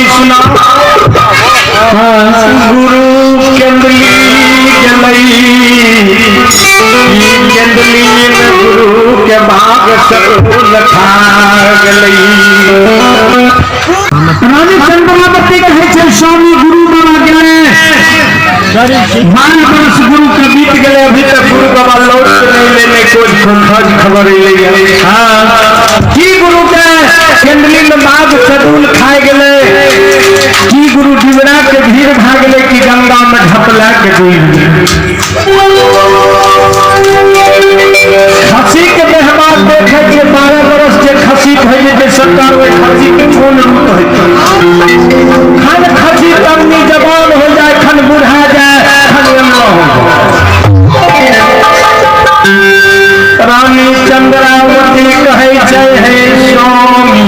स्वामी सुना गुरु केंद्री केंद्री में गुरु के भाग सरूल खा गई। रानी चंद्रमावती कहे स्वामी गुरु बाबा गए 12 वर्ष गुरु के बीत गए, अभी तक गुरु बाबा लौट नहीं लेने कोई खबर ले की गुरु के केंद्री में बाघ सरूल खाए गए, की गुरु डिबरा के भीड़ भाग गए, की गंगा में ढपला के खसी के व्यवहार देखे के 12 वर्ष के खसी भेजे सरकार में खसी के कौन रूप है खन खसी तमनी जवान हो जाए, खन बुढ़ा जाए, खन अम्मा हो जाए। रानी चंद्रावती कहे है स्वामी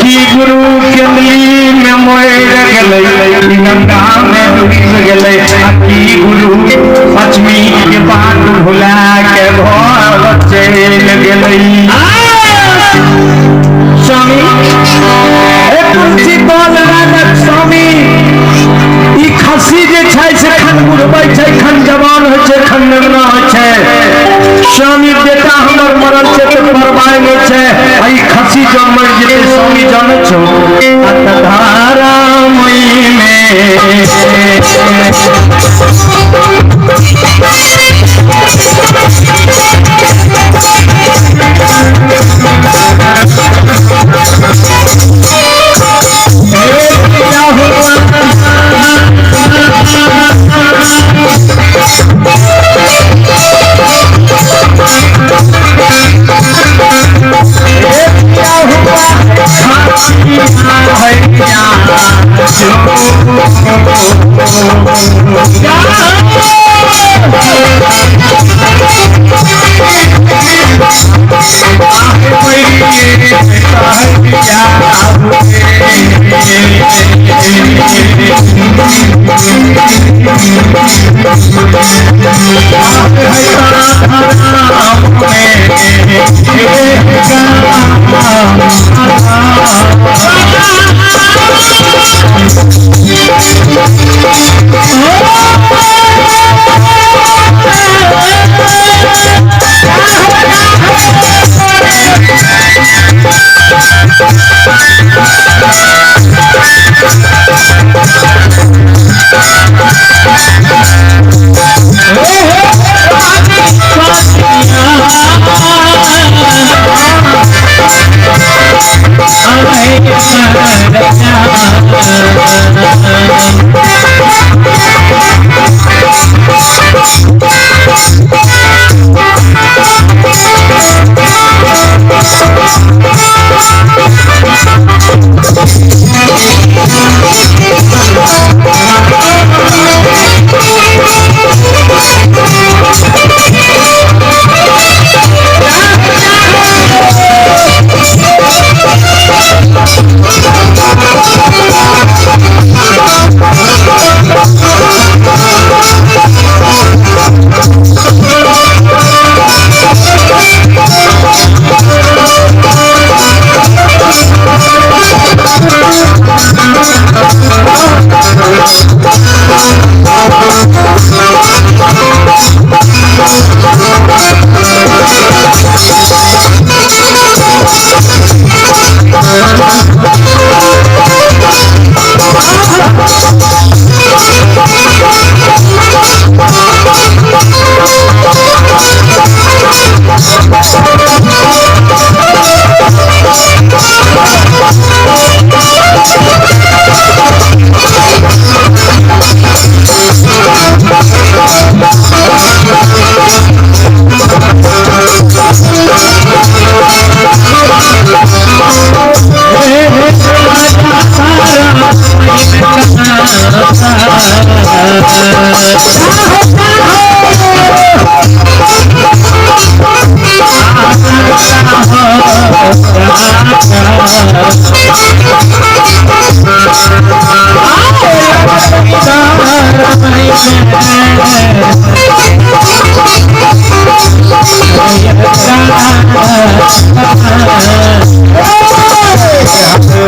की गुरु केंद्री में मोर गए, गंगा में डूब गए, की गुरु पश्चिमी के बात भुला के घर चल गई। स्वामी तुलसी बोल स्वामी ई खसी जे छै से खन बुढ़बै छै, खन जवान होइ छै, खन नंगा होइ छै। स्वामी बेटा हमर मरल छै तो परवाह नहीं छै, ई खसी जो मर जेते स्वामी जाने छो धारा मई में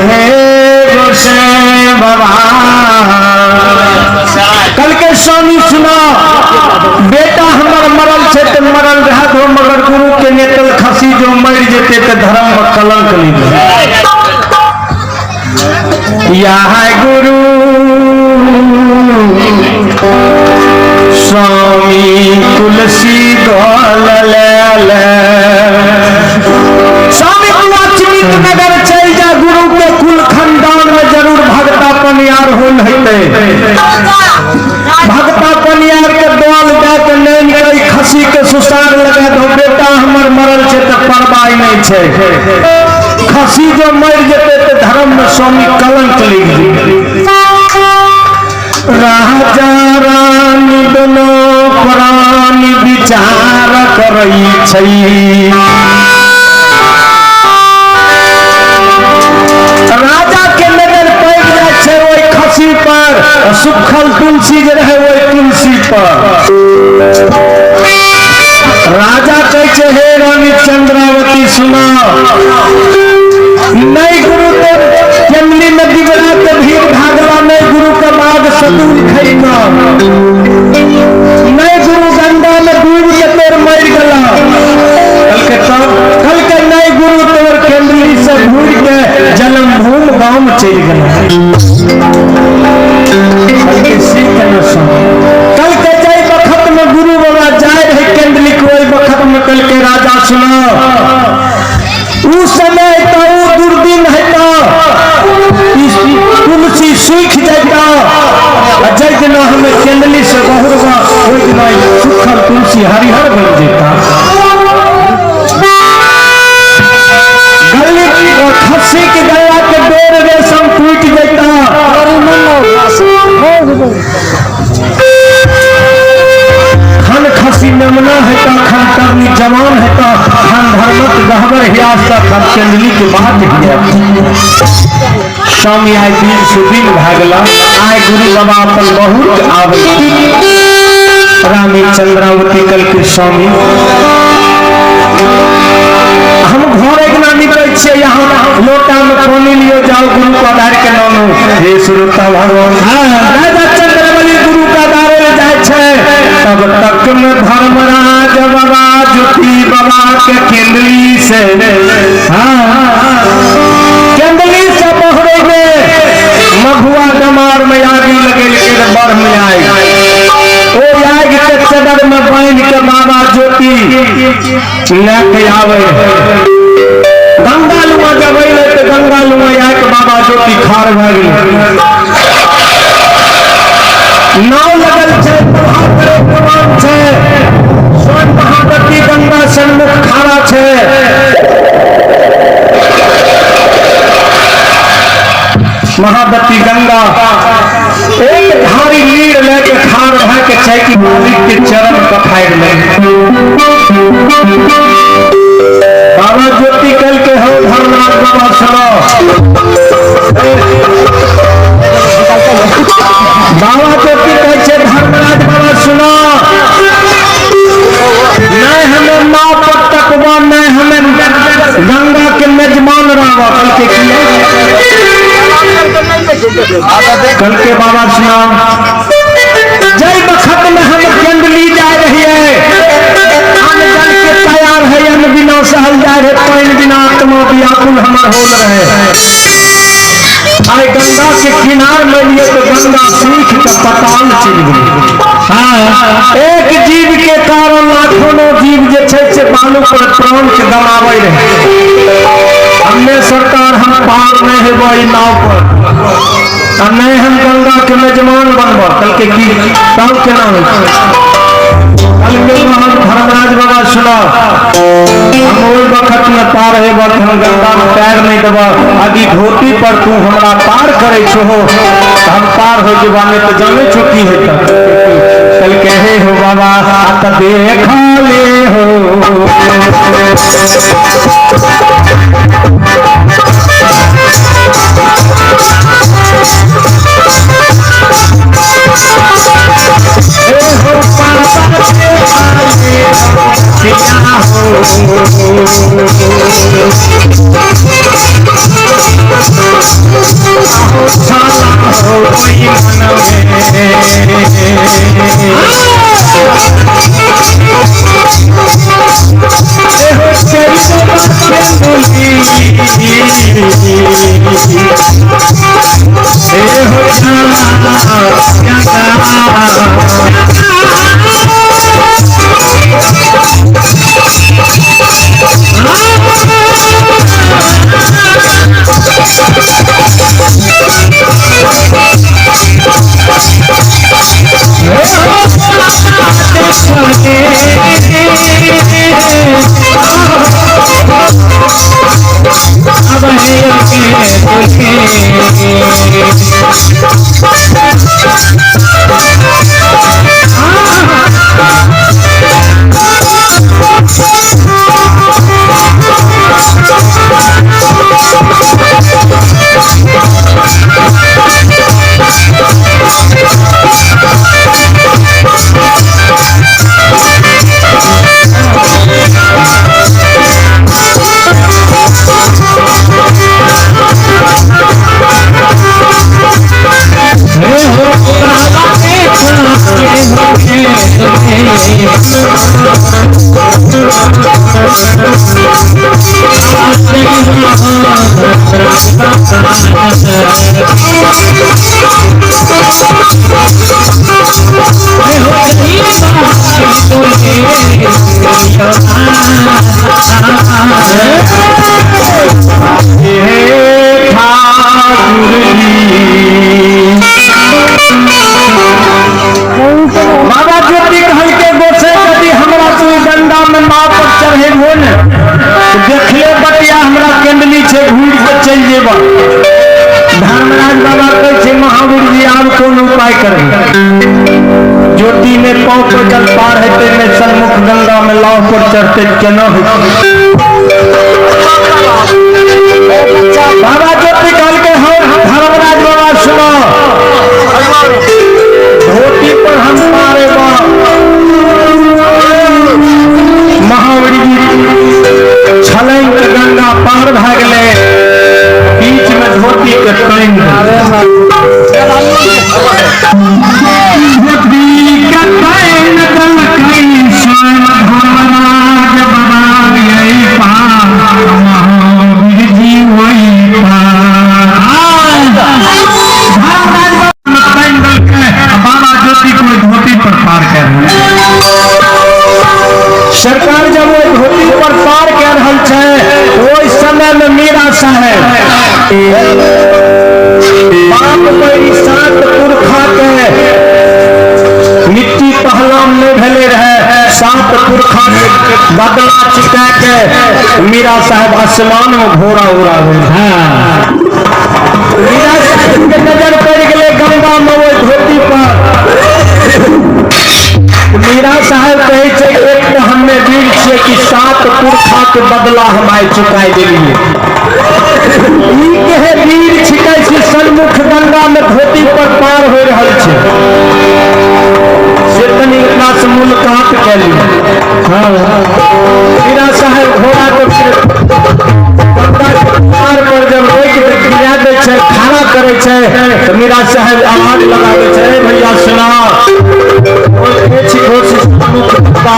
है कलंक लिखे। यह गुरु स्वामी तुलसी दौलत स्वामी नगर चल जा, गुरु के कुल खानदान में जरूर भगता पनियार होल है। भगता पनियार के दौल जाके नैन गई खसी के सुसार लगा दो, बेटा हमर मरल छे तो परवाह नहीं छे। खसी जो मर जेते तो धर्म में स्वामी कलंक लिख दी। राजा रानी दोनों प्राणी विचार करई छई, राजा के नजर पड़ जाए छे ओई खसी पर, सुखल तुलसी जे रहे ओई तुलसी पर। राजा कहे छे हे रानी चंद्रावती सुना, नहीं गुरु तो जंगली में दिवरा के भीड़ भागला, नहीं गुरु का बाग सतूर खैना, नहीं गुरु गंगा में डूब के तोर मर गला। कल के नहीं गुरु तोर केंद्री से भूल के जन्म भूमि गांव में चल गया। कल के जाए बखत में गुरु बाबा जाए रहे केंद्री कोई बखत में, कल के राजा सुनो उस समय तो दुर्दिन है तुलसी सूख जाता, जय दिन हमें केंद्री से बहुरवा हो सुखल तुलसी हरिहर बन जाता। खसी के गला के डोर रेशम टूट जाता। खन खसी नमना है तो खन करनी जवान है तो खन धर्मत गहबर हियास का खन केंद्री के बात किया। स्वामी आय दिन सुदिन भागला, आय गुरु बाबा अपन बहुत आवे। रानी चंद्रावती कल के स्वामी हम घर एक नामी छे, यहाँ लोटा में पानी लियो जाओ गुरु का दार के नानो हे सुरता भगवान। राजा चंद्रावली गुरु का दारे ले जाए छे, तब तक में धर्मराज बाबा ज्योति बाबा के केंद्री से केंद्री से बहरे में महुआ डमार में आगे लगे लेकिन बढ़ में आए ओ आग के चदर में बांध के बाबा ज्योति लेके आवे। गंगा लुआ जब तो गंगा लुआ आके बाबा ज्योति खार भर नाव लगल छे, स्वयं महादत्ती गंगा सन्मुख खारा छे। महादत्ती गंगा एक धारी लीड़ लेके खार भर के चाय की मालिक के चरण पठाए ले। बाबा ज्योति कल के हो धर्मनाथ बाबा सुनो, बाबा ज्योति कहे धर्मनाथ बाबा सुनो, नहीं हमें माँ पर तकवा, नहीं हमें गंगा के मेजमान रहा। कल के किया कल के बाबा सुना, जय बखत में हम केंद्री जा रही है, अन्न जल के तैयार है, अन्न बिना सहल जा रहे, पानी बिना आत्मा व्याकुल हमार हो रहे। आए गंगा के किनार में लिए तो गंगा सीख का पताल चल गई। एक जीव के कारण लाखों जीव जे से बालू पर प्राण के गमावे रहे। हमने सरकार हम पार नहीं है वही नाव पर, नहीं हम गंगा के मेजमान बनवा। कल के की तब के नाम कल के धर्मराज बाबा सुना, हम वही वक्त में पार है वक्त हम गंगा में पैर नहीं दबा, आदि धोती पर तू हमारा पार करे छो हो, हम पार हो जवाने तो जाने चुकी है। कल कहे हो बाबा देखा ले हो बाबा ज्योति कहल के गोसे यदि हमरा तू डंडा में नाव पर चढ़े हो न देख ले बटिया हमरा केंडली छे घूर के चल जेबा। धर्मराज बाबा कहै छे महावीर जी आब कोन उपाय करबे। ज्योति में पांव पर जल पार हेते में सन्मुख गंगा में नाव पर चढ़ते केना होते। बाबा ज्योति कहल के हो धर्मराज बाबा सुनो धोती पर हम पारे बा महावीर जी छलंग गंगा पार भ गेले बीच में धोती के टांग सरकार जब वो धोती पर पार कर रहल छे ओइ समय में मीरा साहेब बाप बड़ी सात पुरखा के मिट्टी पहलाम में भेले रहे सात पुरखा के बदला चिका के मीरा साहेब आसमान में घोड़ा उड़ा मीरा साहेब के नजर पड़ गए गंगा में वो धोती पर। मीरा साहेब कहे छे एक तो हमें वीर छे कि सात पुरखा के बदला हम आइ चुकाई देलिए। ई कहे वीर छिकै से सन्मुख गंगा में धोती पर पार हो रहल छे से तनी इतना से मुलाकात कैली। मीरा साहेब घोड़ा के गंगा के पार पर जब रोक के क्रिया दे छे खड़ा करे छे तो मीरा साहेब आवाज लगावे छे भैया सुना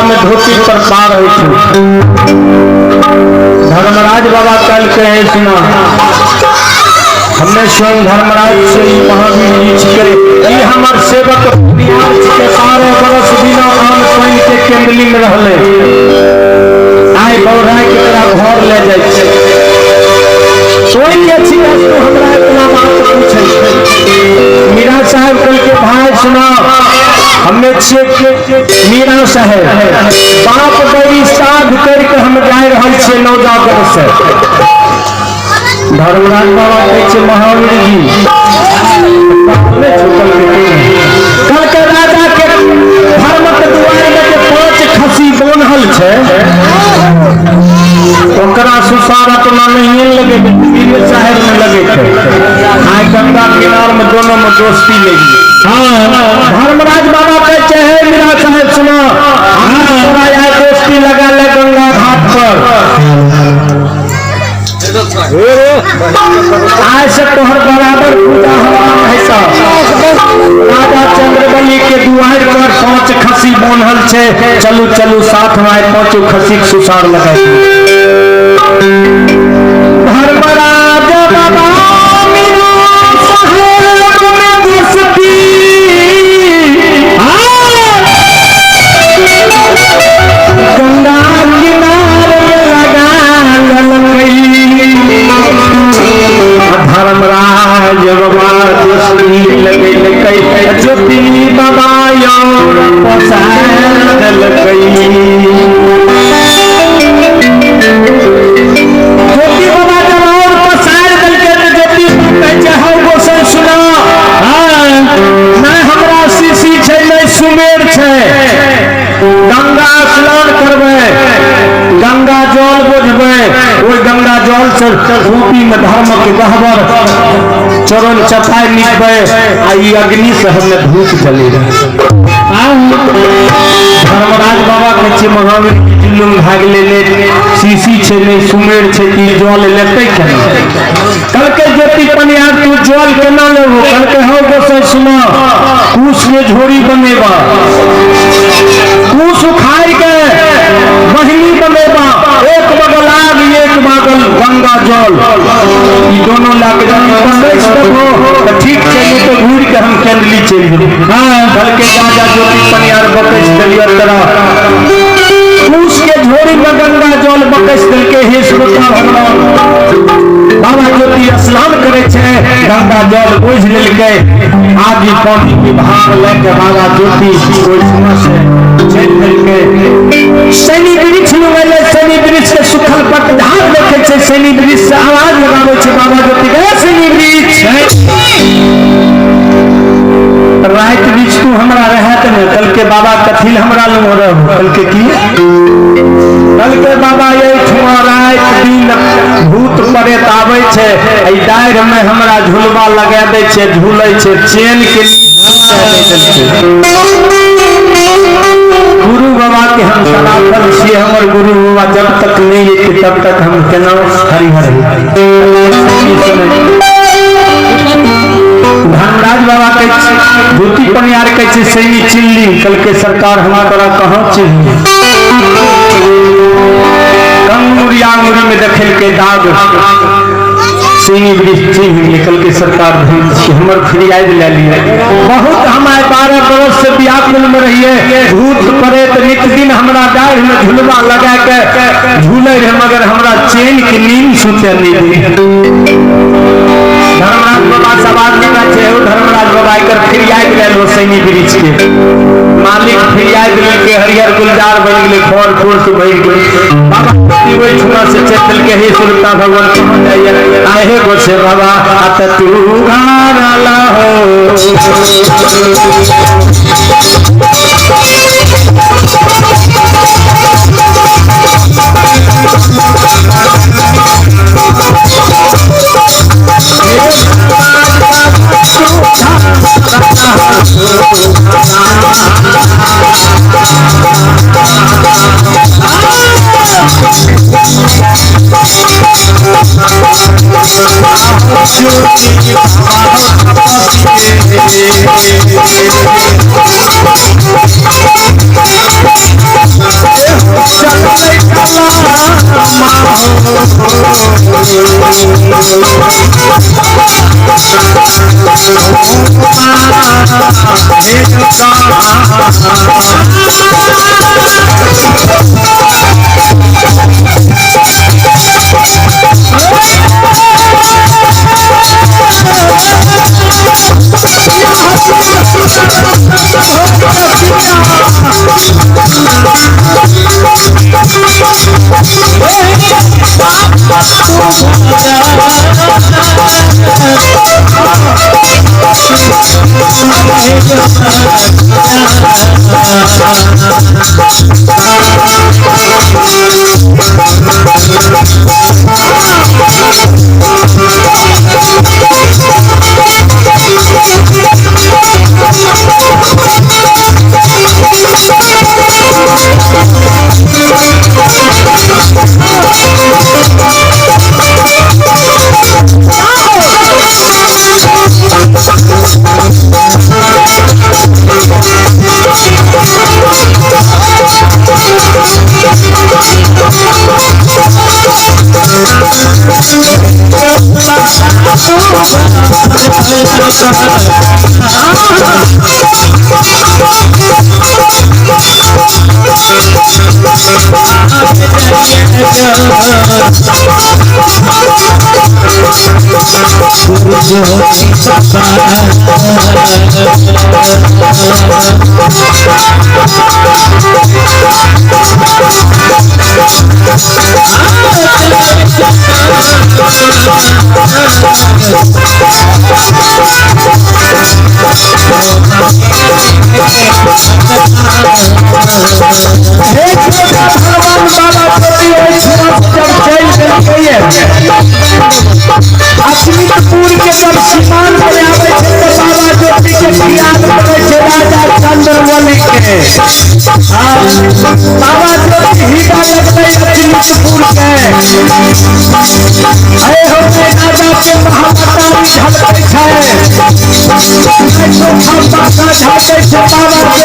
में धोती पर पार हो। धर्मराज बाबा कल कहे सुना हमने स्वयं धर्मराज से महावीर जी छिके ई हमर सेवक बिहार छिके 12 बरस बिना आन पानी के केंडली में रहले आइ बौराई के तरह घर ले जाय छै सोई के छी तो हमरा इतना बात पूछे मीरा साहब कल के भाई सुना हमें मीरा साहेब बाप बड़ी साध करके हम जा रहल छे नौजागर से। धर्मराज बाबा कहे महावीर जी कल के राजा के धर्म के दुआरे में 5 खसी बनल छे ओकरा सुसार अपना नहीं लगे मीरा साहेब में लगे थे आइ गंगा किनार में दोनों में दोस्ती लगी। धर्मराज बाबा कहते हैं मीरा साहेब सुनो यहाँ दोस्ती लगा ले गंगा घाट पर आज से तोहर बराबर पूजा है सब। राजा चंद्रबली के दुआर पर 5 खसी बनल छे चलू चलू साथ में 5 खसी के सुसार लगा बाबा मीरा साहेब में बसती गंगा किनारे लगा धर्मराज बाबा लगे ज्योति बाबा और पसार गई ज्योति बाबा जब और पसार दल के ज्योति चाहो गोसाई सुना नहीं हमरा शीशी छै नहीं सुमेर छै गंगा स्नान करबै गंगा जल बुझबै ओई गंगा जल से रूपी में धर्म के गहबर चरण चपाई निकबै आ ई अग्नि से हमें धूप जले धर्मराज बाबा के छै महावीर जुलूम भाग ले शीशी छै नहीं सुमेर छै कि जल लेतै केना कहलकै ज्योति पनियार तू जल केना लेबो कहलकै हो गोसाई सुना कुश में झोरी बनेबा कुश उखाड़ के बहिनी बनेबा एक बगल आग एक बगल गंगा जल ई दोनों लाके ठीक छै तो घूर के हम केंद्री चल गेली बल्कि राजा ज्योति पनियार बकस दलियर तरह कुश के झोरी में गंगा जल बकस दल के हे श्रोता भगवान बाबा ज्योति स्नान करे छे गंगा जल बुझ लेलकै आदि पानी के भाग लेके बाबा ज्योति ओइ समय से चल देलकै शनि वृक्ष लगले शनि वृक्ष के सुखल पतझड़ देखे छे शनि वृक्ष से आवाज लगाबै छे बाबा ज्योति के शनि वृक्ष रात बीच तू हमरा रहत न कल के बाबा कथिल हमरा लंग रह कल के की कल के बाबा ये ठुआ रात दिन भूत प्रेत आबै छे ए डायर में हमरा झुलवा लगा दे छे झूलै छे चैन के गुरु बाबा के हम सनातन से हमर गुरु बाबा जब तक नहीं लेते तब तक हम केना हरिहर धर्मराज बाबा के धोती पनियार कैसे सही चिल्ली कल के सरकार हमारा कहाँ चिल्ली कंगुरिया अंगुरी में दखल के दाग सिनी वृष्टि निकल के सरकार हमर फिरियाद ले लिए बहुत हमारे 12 बरस से व्याकुल में रहिए भूत प्रेत नित दिन हमरा डाढ़ में झुलवा लगा के झूले रहे मगर हमरा चैन की नींद सुते नहीं धर्मराज बाबा सवाल लेना चाहिए धर्मराज बाबा कर फिरियाद ले लो सैनी वृक्ष के मालिक फिरियाद लेके हरिहर गुलजार बन गेले फल फूल से भर गेले बाबा ओइ छुआ से चल के हे सुरता भगवान कहां जाइए आए गोसे बाबा अत तू घाला हो बाबा जो हीरा लगते अचिंतपुर के अरे हो राजा के महापतानी झलके छे तो खापा का झलके छे बाबा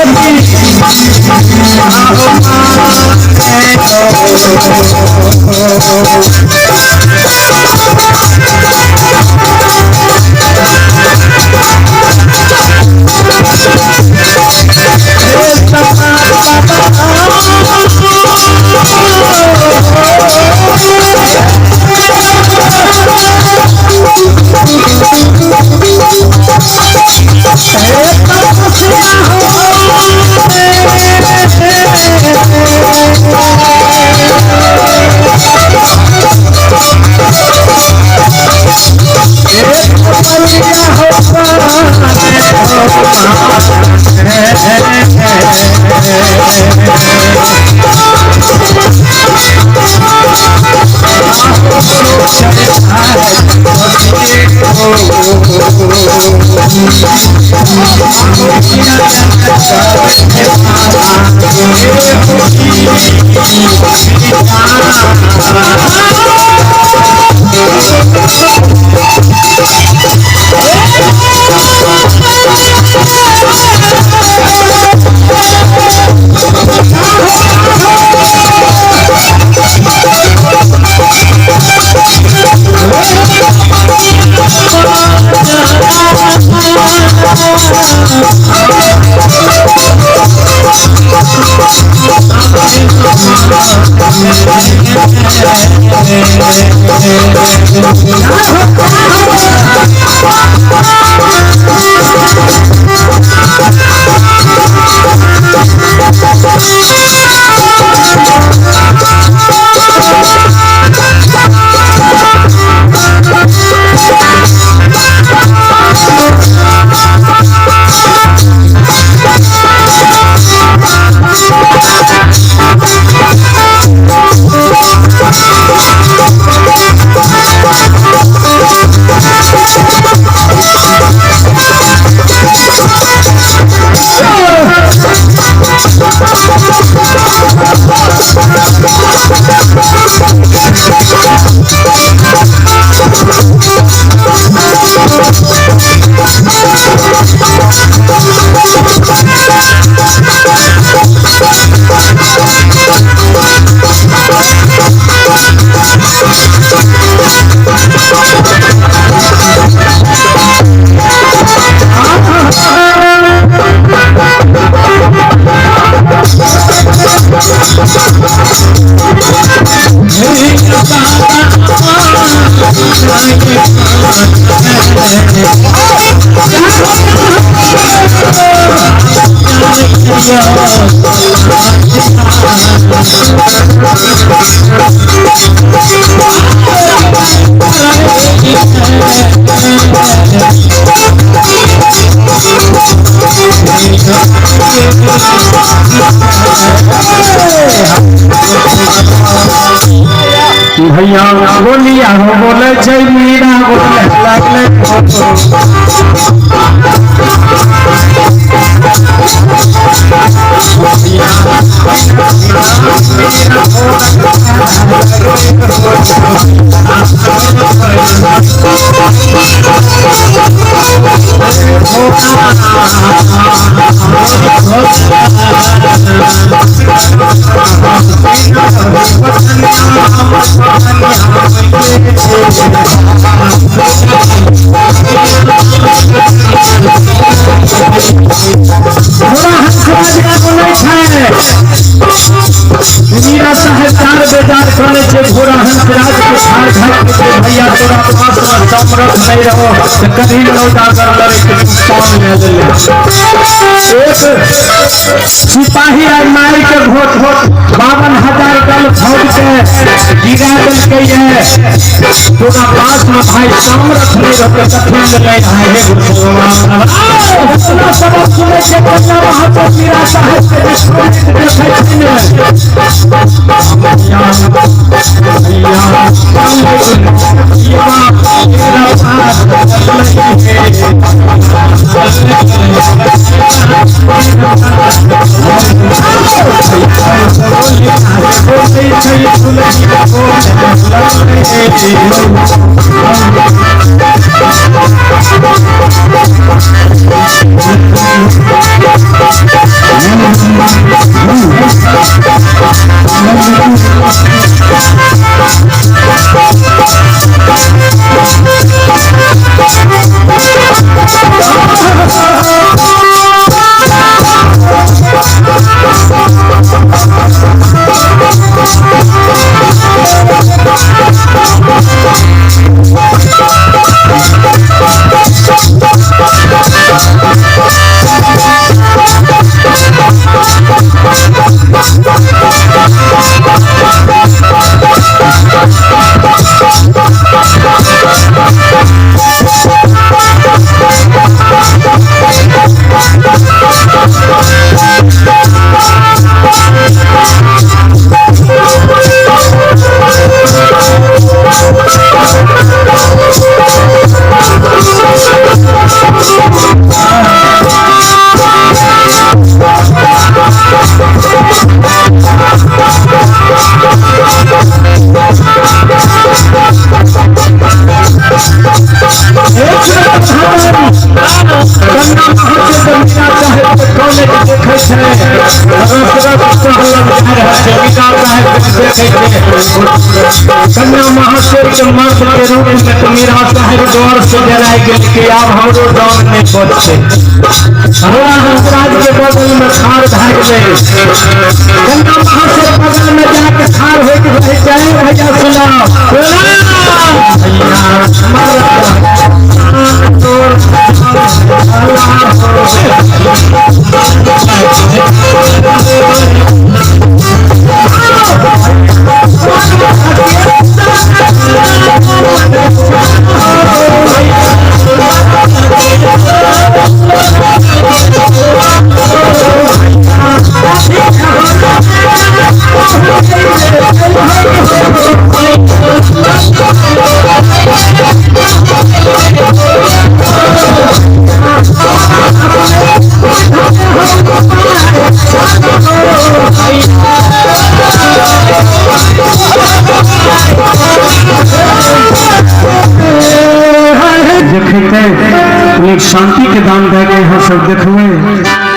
भैया बोलिया हो बोले छै मीरा बोले लागले मीरा साहेब बेजार करे छे घोड़ा हंसराज के ठार ढाक के भैया तोरा पास में समरथ नहीं रहो तो कभी लौटाकर लड़े के पान ले ले। एक सिपाही आई मारी के घोट 52,000 दल फौज के गिरा दल के ये तोरा पास में भाई समरथ नहीं रहो तो कभी ले ले आए हे भगवान सब सुने के बन्ना वहां पर मीरा साहेब के देखे कन्या महाशय के मर्द के रूप में तो मीरा साहेब द्वार से जलाए गए कि आप हमरो दाम नहीं पहुंचे हमरा हंसराज के बगल में खार भाग गए। कन्या महाशय बगल में जाके खार हो के जाए भैया सुना शांति के दान दे गए हैं सब देखवे।